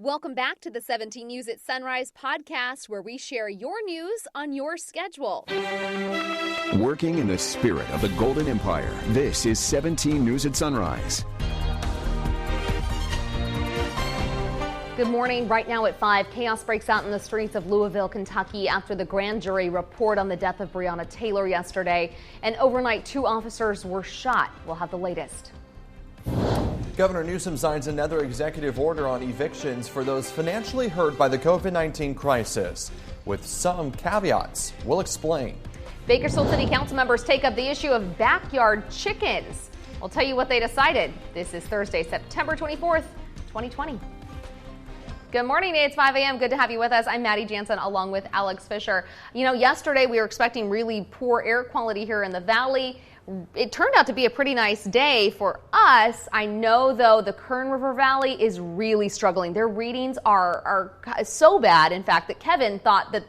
Welcome back to the 17 News at Sunrise podcast, where we share your news on your schedule. Working in the spirit of the Golden Empire, this is 17 News at Sunrise. Good morning. Right now at 5, chaos breaks out in the streets of Louisville, Kentucky after the grand jury report on the death of Breonna Taylor yesterday. And overnight, 2 officers were shot. We'll have the latest. Governor Newsom signs another executive order on evictions for those financially hurt by the COVID-19 crisis, with some caveats. We'll explain. Bakersfield City Council members take up the issue of backyard chickens. We'll tell you what they decided. This is Thursday, September 24th, 2020. Good morning. It's 5 a.m. Good to have you with us. I'm Maddie Jansen along with Alex Fisher. You know, yesterday we were expecting really poor air quality here in the valley. It turned out to be a pretty nice day for us. I know, though, the Kern River Valley is really struggling. Their readings are so bad, in fact, that Kevin thought that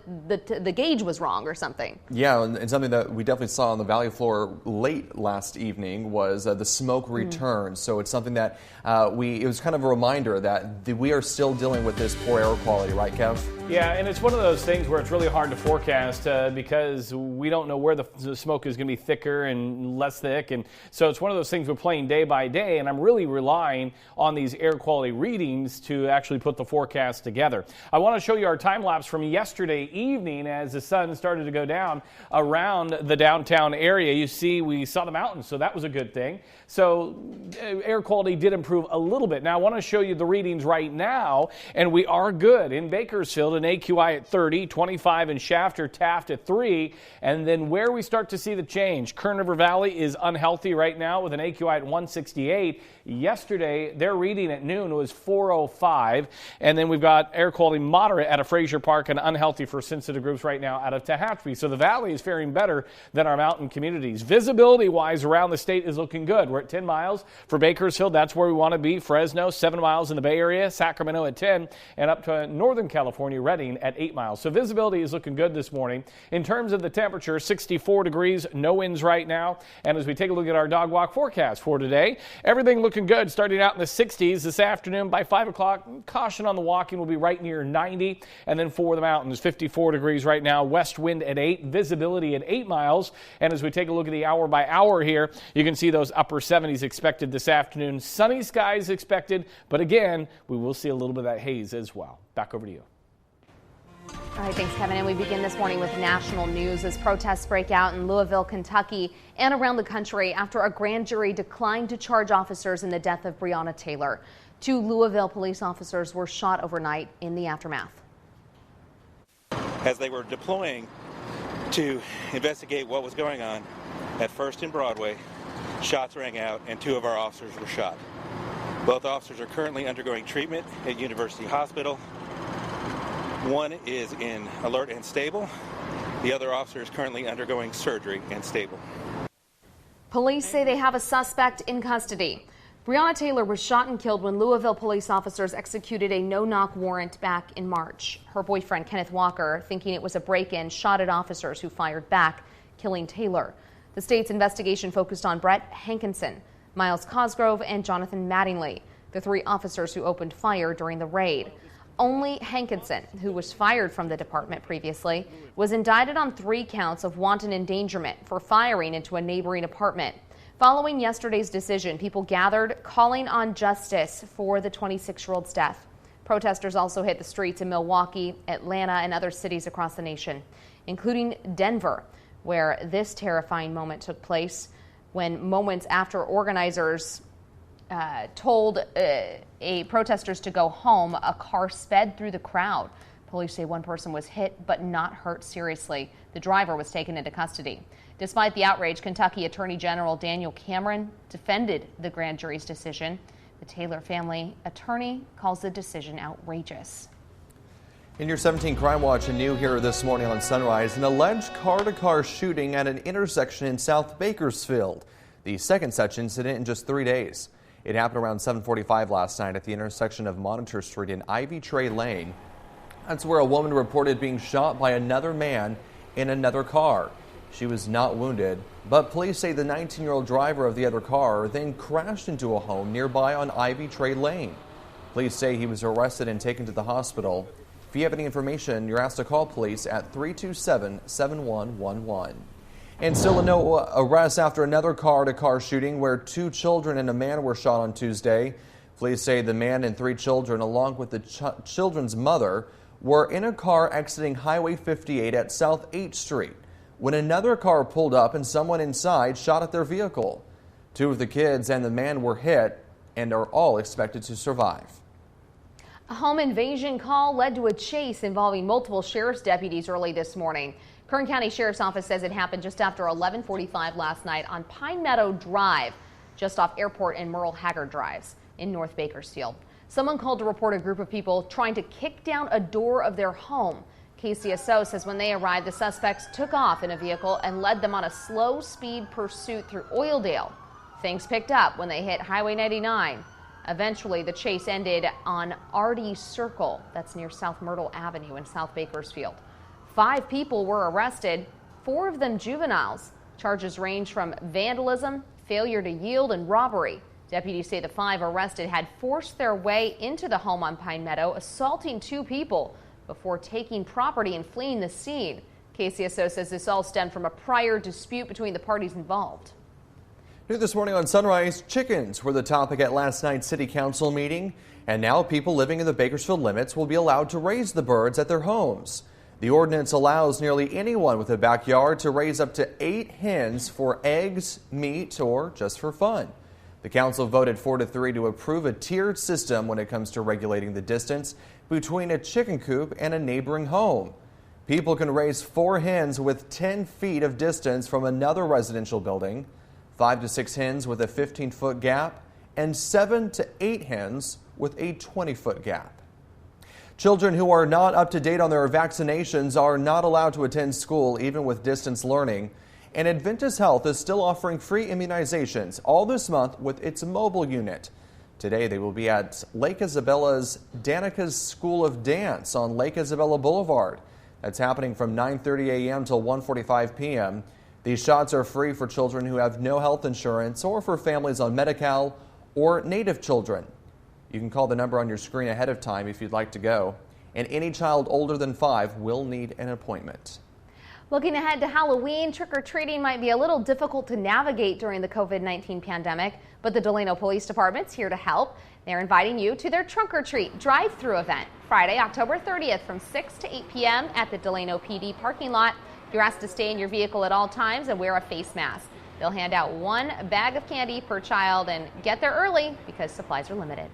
the gauge was wrong or something. Yeah, and something that we definitely saw on the valley floor late last evening was the smoke return. So it's something that it was kind of a reminder that we are still dealing with this poor air quality, right, Kev? Yeah, and it's one of those things where it's really hard to forecast because we don't know where the smoke is going to be thicker and less thick, and so it's one of those things we're playing day by day, and I'm really relying on these air quality readings to actually put the forecast together. I want to show you our time lapse from yesterday evening as the sun started to go down around the downtown area. You see, we saw the mountains, so that was a good thing. So air quality did improve a little bit. Now I want to show you the readings right now, and we are good in Bakersfield, an AQI at 30, 25 in Shafter, Taft at 3, and then where we start to see the change, Kern River Valley is unhealthy right now with an AQI at 168. Yesterday, their reading at noon was 405. And then we've got air quality moderate out of Frazier Park and unhealthy for sensitive groups right now out of Tehachapi. So the valley is faring better than our mountain communities. Visibility-wise around the state is looking good. We're at 10 miles for Bakersfield. That's where we want to be. Fresno, 7 miles in the Bay Area. Sacramento at 10. And up to Northern California, Redding at 8 miles. So visibility is looking good this morning. In terms of the temperature, 64 degrees, no winds right now. And as we take a look at our dog walk forecast for today, everything looking good, starting out in the 60s this afternoon. By 5 o'clock, caution on the walking will be right near 90. And then for the mountains, 54 degrees right now, west wind at 8, visibility at 8 miles. And as we take a look at the hour by hour here, you can see those upper 70s expected this afternoon. Sunny skies expected, but again, we will see a little bit of that haze as well. Back over to you. All right, thanks, Kevin. And we begin this morning with national news as protests break out in Louisville, Kentucky, and around the country after a grand jury declined to charge officers in the death of Breonna Taylor. 2 Louisville police officers were shot overnight in the aftermath. As they were deploying to investigate what was going on at First and Broadway, shots rang out and 2 of our officers were shot. Both officers are currently undergoing treatment at University Hospital. One is in alert and stable. The other officer is currently undergoing surgery and stable. Police say they have a suspect in custody. Breonna Taylor was shot and killed when Louisville police officers executed a no-knock warrant back in March. Her boyfriend, Kenneth Walker, thinking it was a break-in, shot at officers who fired back, killing Taylor. The state's investigation focused on Brett Hankinson, Miles Cosgrove, and Jonathan Mattingly, the 3 officers who opened fire during the raid. Only Hankinson, who was fired from the department previously, was indicted on 3 counts of wanton endangerment for firing into a neighboring apartment. Following yesterday's decision, people gathered calling on justice for the 26-year-old's death. Protesters also hit the streets in Milwaukee, Atlanta, and other cities across the nation, including Denver, where this terrifying moment took place when moments after organizers told protesters to go home, a car sped through the crowd. Police say 1 person was hit but not hurt seriously. The driver was taken into custody. Despite the outrage, Kentucky Attorney General Daniel Cameron defended the grand jury's decision. The Taylor family attorney calls the decision outrageous. In your 17 Crime Watch, and new here this morning on Sunrise, an alleged car-to-car shooting at an intersection in South Bakersfield. The second such incident in just 3 days. It happened around 7:45 last night at the intersection of Monitor Street and Ivy Trae Lane. That's where a woman reported being shot by another man in another car. She was not wounded, but police say the 19-year-old driver of the other car then crashed into a home nearby on Ivy Trae Lane. Police say he was arrested and taken to the hospital. If you have any information, you're asked to call police at 327-7111. And still no arrests after another car-to-car shooting where 2 children and a man were shot on Tuesday. Police say the man and 3 children, along with the children's mother, were in a car exiting Highway 58 at South 8th Street when another car pulled up and someone inside shot at their vehicle. 2 of the kids and the man were hit and are all expected to survive. A home invasion call led to a chase involving multiple sheriff's deputies early this morning. Kern County Sheriff's Office says it happened just after 11:45 last night on Pine Meadow Drive, just off Airport and Merle Haggard Drives in North Bakersfield. Someone called to report a group of people trying to kick down a door of their home. KCSO says when they arrived, the suspects took off in a vehicle and led them on a slow-speed pursuit through Oildale. Things picked up when they hit Highway 99. Eventually, the chase ended on Artie Circle. That's near South Myrtle Avenue in South Bakersfield. 5 people were arrested, 4 of them juveniles. Charges range from vandalism, failure to yield, and robbery. Deputies say the 5 arrested had forced their way into the home on Pine Meadow, assaulting 2 people before taking property and fleeing the scene. KCSO says this all stemmed from a prior dispute between the parties involved. New this morning on Sunrise, chickens were the topic at last night's City Council meeting, and now people living in the Bakersfield limits will be allowed to raise the birds at their homes. The ordinance allows nearly anyone with a backyard to raise up to 8 hens for eggs, meat, or just for fun. The council voted 4-3 to approve a tiered system when it comes to regulating the distance between a chicken coop and a neighboring home. People can raise 4 hens with 10 feet of distance from another residential building, 5 to 6 hens with a 15-foot gap, and 7 to 8 hens with a 20-foot gap. Children who are not up to date on their vaccinations are not allowed to attend school even with distance learning. And Adventist Health is still offering free immunizations all this month with its mobile unit. Today they will be at Lake Isabella's Danica's School of Dance on Lake Isabella Boulevard. That's happening from 9:30 a.m. till 1:45 p.m. These shots are free for children who have no health insurance or for families on Medi-Cal or Native children. You can call the number on your screen ahead of time if you'd like to go. And any child older than 5 will need an appointment. Looking ahead to Halloween, trick-or-treating might be a little difficult to navigate during the COVID-19 pandemic, but the Delano Police Department's here to help. They're inviting you to their trunk-or-treat drive-through event Friday, October 30th from 6 to 8 p.m. at the Delano PD parking lot. You're asked to stay in your vehicle at all times and wear a face mask. They'll hand out 1 bag of candy per child and get there early because supplies are limited.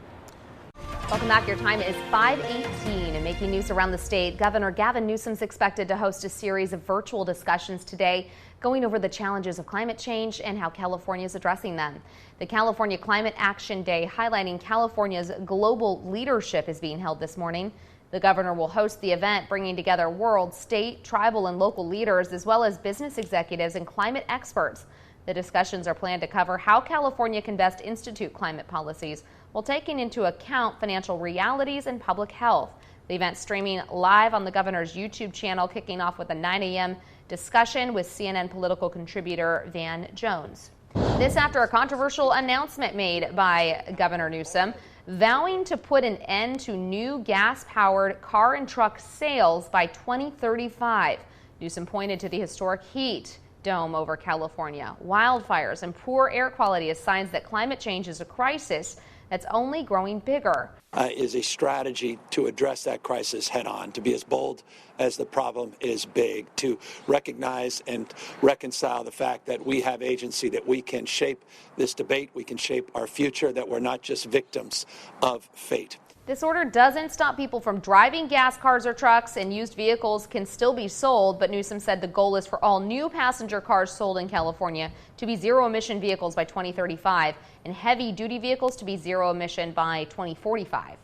Welcome back. Your time is 5:18 and making news around the state. Governor Gavin Newsom's expected to host a series of virtual discussions today going over the challenges of climate change and how California is addressing them. The California Climate Action Day highlighting California's global leadership is being held this morning. The governor will host the event, bringing together world, state, tribal, and local leaders, as well as business executives and climate experts. The discussions are planned to cover how California can best institute climate policies while taking into account financial realities and public health. The event streaming live on the governor's YouTube channel, kicking off with a 9 a.m. discussion with CNN political contributor Van Jones. This after a controversial announcement made by Governor Newsom, vowing to put an end to new gas-powered car and truck sales by 2035. Newsom pointed to the historic heat dome over California, wildfires, and poor air quality as signs that climate change is a crisis that's only growing bigger. Is a strategy to address that crisis head on, to be as bold as the problem is big, to recognize and reconcile the fact that we have agency, that we can shape this debate, we can shape our future, that we're not just victims of fate. This order doesn't stop people from driving gas cars or trucks, and used vehicles can still be sold, but Newsom said the goal is for all new passenger cars sold in California to be zero-emission vehicles by 2035 and heavy-duty vehicles to be zero-emission by 2045.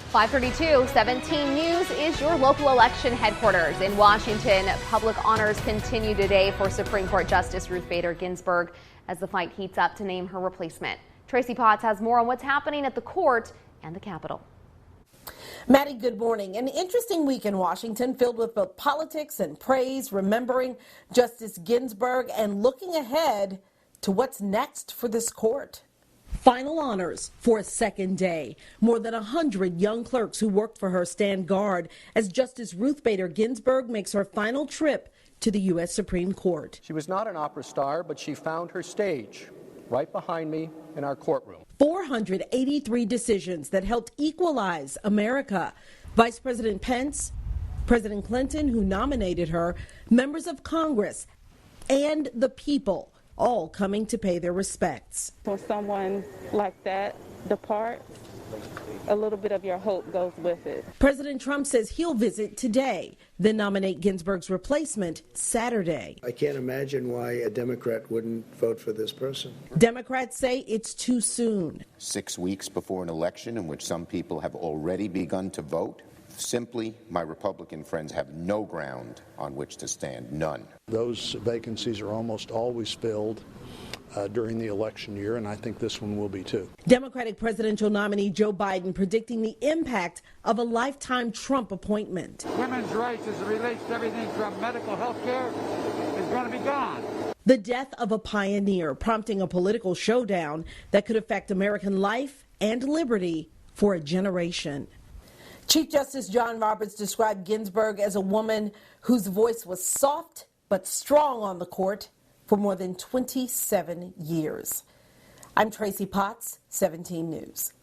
532, 17 News is your local election headquarters. In Washington, public honors continue today for Supreme Court Justice Ruth Bader Ginsburg as the fight heats up to name her replacement. Tracy Potts has more on what's happening at the court and the Capitol. Maddie, good morning. An interesting week in Washington filled with both politics and praise, remembering Justice Ginsburg and looking ahead to what's next for this court. Final honors for a second day. More than 100 young clerks who worked for her stand guard as Justice Ruth Bader Ginsburg makes her final trip to the U.S. Supreme Court. She was not an opera star, but she found her stage right behind me in our courtroom. 483 decisions that helped equalize America. Vice President Pence, President Clinton, who nominated her, members of Congress, and the people, all coming to pay their respects. When someone like that departs, a little bit of your hope goes with it. President Trump says he'll visit today, then nominate Ginsburg's replacement Saturday. I can't imagine why a Democrat wouldn't vote for this person. Democrats say it's too soon. 6 weeks before an election in which some people have already begun to vote. Simply, my Republican friends have no ground on which to stand, none. Those vacancies are almost always filled during the election year, and I think this one will be too. Democratic presidential nominee Joe Biden predicting the impact of a lifetime Trump appointment. Women's rights as it relates to everything from medical health care is going to be gone. The death of a pioneer prompting a political showdown that could affect American life and liberty for a generation. Chief Justice John Roberts described Ginsburg as a woman whose voice was soft but strong on the court for more than 27 years. I'm Tracy Potts, 17 News.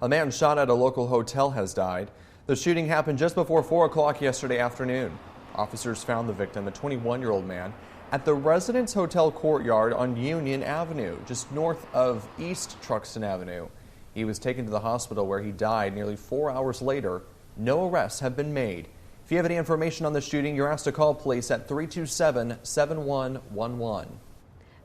A man shot at a local hotel has died. The shooting happened just before 4 o'clock yesterday afternoon. Officers found the victim, a 21-year-old man, at the Residence Hotel courtyard on Union Avenue, just north of East Truxton Avenue. He was taken to the hospital where he died nearly 4 hours later. No arrests have been made. If you have any information on the shooting, you're asked to call police at 327-7111.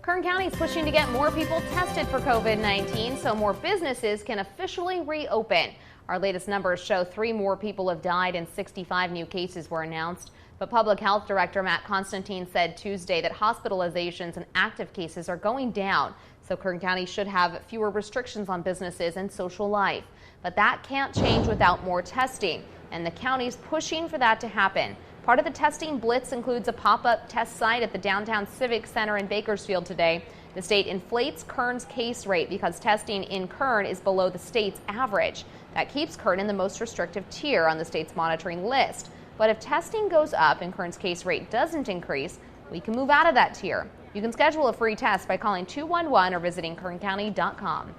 Kern County is pushing to get more people tested for COVID-19 so more businesses can officially reopen. Our latest numbers show 3 more people have died and 65 new cases were announced. But Public Health Director Matt Constantine said Tuesday that hospitalizations and active cases are going down. So Kern County should have fewer restrictions on businesses and social life. But that can't change without more testing, and the county's pushing for that to happen. Part of the testing blitz includes a pop-up test site at the downtown Civic Center in Bakersfield today. The state inflates Kern's case rate because testing in Kern is below the state's average. That keeps Kern in the most restrictive tier on the state's monitoring list. But if testing goes up and Kern's case rate doesn't increase, we can move out of that tier. You can schedule a free test by calling 211 or visiting kerncounty.com.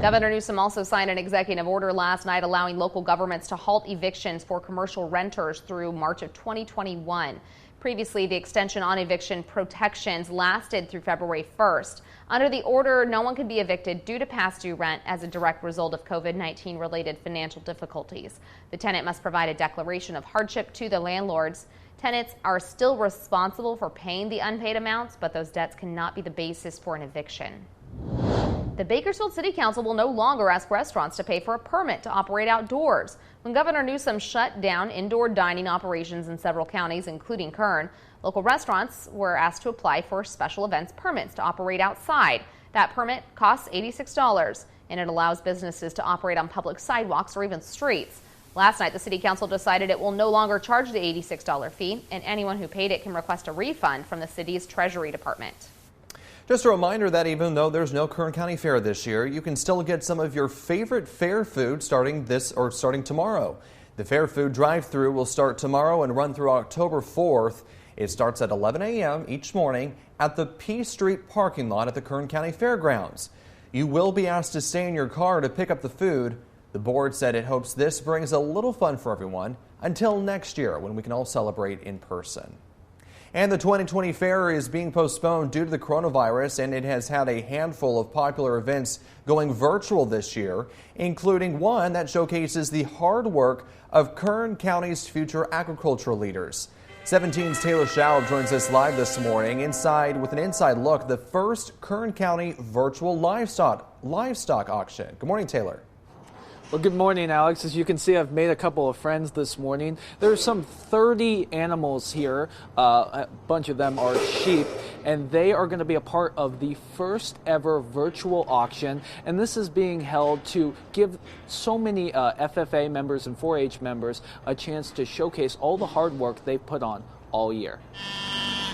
Governor Newsom also signed an executive order last night allowing local governments to halt evictions for commercial renters through March of 2021. Previously, the extension on eviction protections lasted through February 1st. Under the order, no one could be evicted due to past due rent as a direct result of COVID-19 related financial difficulties. The tenant must provide a declaration of hardship to the landlords. Tenants are still responsible for paying the unpaid amounts, but those debts cannot be the basis for an eviction. The Bakersfield City Council will no longer ask restaurants to pay for a permit to operate outdoors. When Governor Newsom shut down indoor dining operations in several counties, including Kern, local restaurants were asked to apply for special events permits to operate outside. That permit costs $86, and it allows businesses to operate on public sidewalks or even streets. Last night, the City Council decided it will no longer charge the $86 fee, and anyone who paid it can request a refund from the city's Treasury Department. Just a reminder that even though there's no Kern County Fair this year, you can still get some of your favorite fair food starting tomorrow. The fair food drive-thru will start tomorrow and run through October 4th. It starts at 11 a.m. each morning at the P Street parking lot at the Kern County Fairgrounds. You will be asked to stay in your car to pick up the food. The board said it hopes this brings a little fun for everyone until next year when we can all celebrate in person. And the 2020 fair is being postponed due to the coronavirus, and it has had a handful of popular events going virtual this year, including one that showcases the hard work of Kern County's future agricultural leaders. 17's Taylor Schaub joins us live this morning with an inside look at the first Kern County virtual livestock auction. Good morning, Taylor. Well, good morning, Alex. As you can see, I've made a couple of friends this morning. There's some 30 animals here. A bunch of them are sheep, and they are going to be a part of the first ever virtual auction. And this is being held to give so many FFA members and 4-H members a chance to showcase all the hard work they've put on all year.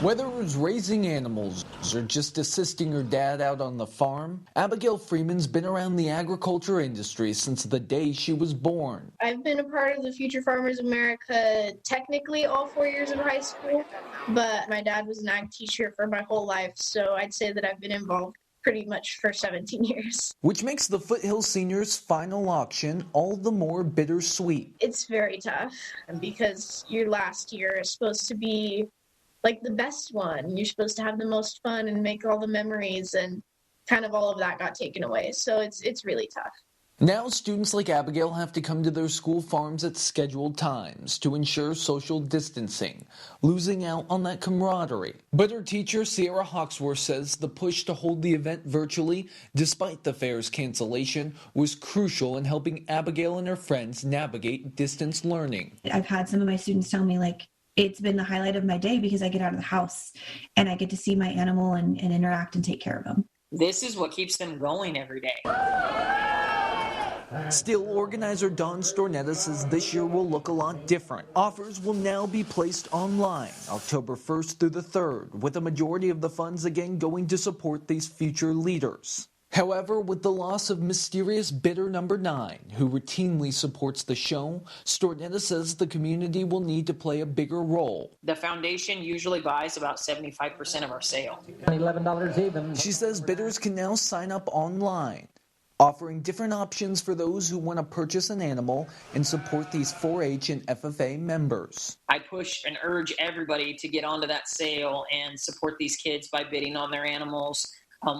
Whether it was raising animals or just assisting her dad out on the farm, Abigail Freeman's been around the agriculture industry since the day she was born. I've been a part of the Future Farmers America technically all 4 years of high school, but my dad was an ag teacher for my whole life, so I'd say that I've been involved pretty much for 17 years. Which makes the Foothill Seniors' final auction all the more bittersweet. It's very tough because your last year is supposed to be like the best one. You're supposed to have the most fun and make all the memories, and kind of all of that got taken away. So it's really tough. Now students like Abigail have to come to their school farms at scheduled times to ensure social distancing, losing out on that camaraderie. But her teacher, Sierra Hawksworth, says the push to hold the event virtually, despite the fair's cancellation, was crucial in helping Abigail and her friends navigate distance learning. I've had some of my students tell me, like, it's been the highlight of my day because I get out of the house and I get to see my animal and interact and take care of them. This is what keeps them going every day. Still, organizer Dawn Stornetta says this year will look a lot different. Offers will now be placed online October 1st through the 3rd, with a majority of the funds again going to support these future leaders. However, with the loss of mysterious bidder number 9, who routinely supports the show, Stornetta says the community will need to play a bigger role. The foundation usually buys about 75% of our sale. $11 even. She says bidders can now sign up online, offering different options for those who want to purchase an animal and support these 4-H and FFA members. I push and urge everybody to get onto that sale and support these kids by bidding on their animals.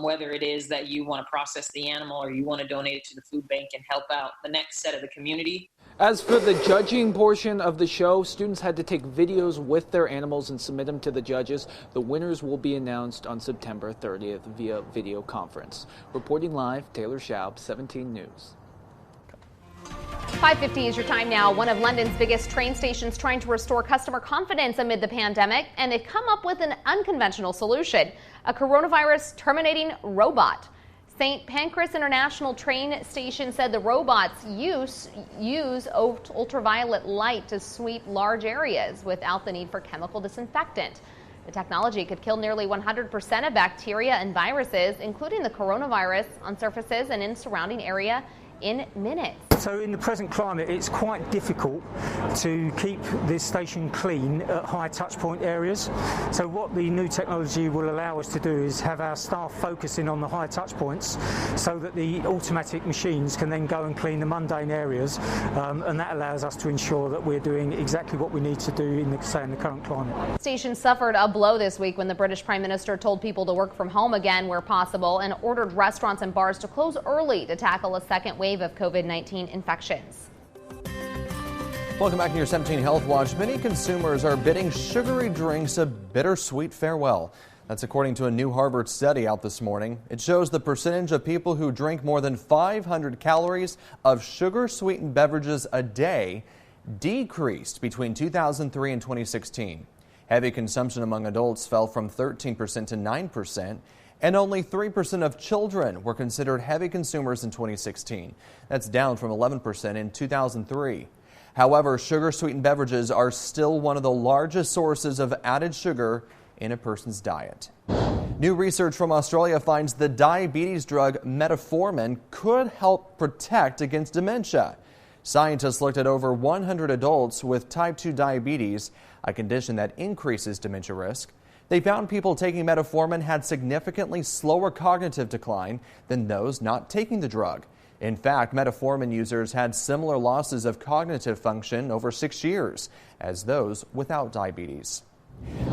Whether it is that you want to process the animal or you want to donate it to the food bank and help out the next set of the community. As for the judging portion of the show, students had to take videos with their animals and submit them to the judges. The winners will be announced on September 30th via video conference. Reporting live, Taylor Schaub, 17 News. 5:50 is your time now. One of London's biggest train stations trying to restore customer confidence amid the pandemic, and they've come up with an unconventional solution, a coronavirus terminating robot. St. Pancras International train station said the robots use ultraviolet light to sweep large areas without the need for chemical disinfectant. The technology could kill nearly 100% of bacteria and viruses, including the coronavirus, on surfaces and in surrounding area in minutes. So in the present climate, it's quite difficult to keep this station clean at high touch point areas. So what the new technology will allow us to do is have our staff focusing on the high touch points so that the automatic machines can then go and clean the mundane areas, and that allows us to ensure that we're doing exactly what we need to do in the current climate. The station suffered a blow this week when the British Prime Minister told people to work from home again where possible and ordered restaurants and bars to close early to tackle a second wave of COVID-19 infections. Welcome back to your 17 Health Watch. Many consumers are bidding sugary drinks a bittersweet farewell. That's according to a new Harvard study out this morning. It shows the percentage of people who drink more than 500 calories of sugar-sweetened beverages a day decreased between 2003 and 2016. Heavy consumption among adults fell from 13% to 9%. And only 3% of children were considered heavy consumers in 2016. That's down from 11% in 2003. However, sugar-sweetened beverages are still one of the largest sources of added sugar in a person's diet. New research from Australia finds the diabetes drug Metaformin could help protect against dementia. Scientists looked at over 100 adults with type 2 diabetes, a condition that increases dementia risk. They found people taking Metaformin had significantly slower cognitive decline than those not taking the drug. In fact, Metaformin users had similar losses of cognitive function over 6 years as those without diabetes.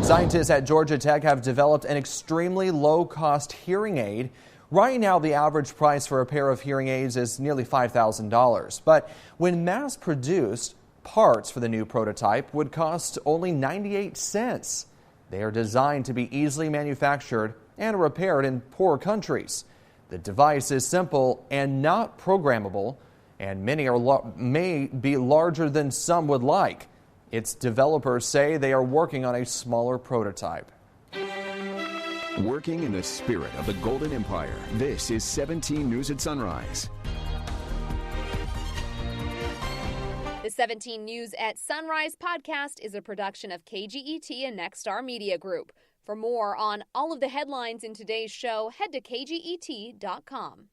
Scientists at Georgia Tech have developed an extremely low-cost hearing aid. Right now, the average price for a pair of hearing aids is nearly $5,000. But when mass-produced, parts for the new prototype would cost only 98 cents. They are designed to be easily manufactured and repaired in poor countries. The device is simple and not programmable, and many may be larger than some would like. Its developers say they are working on a smaller prototype. Working in the spirit of the Golden Empire, this is 17 News at Sunrise. The 17 News at Sunrise podcast is a production of KGET and Nexstar Media Group. For more on all of the headlines in today's show, head to kget.com.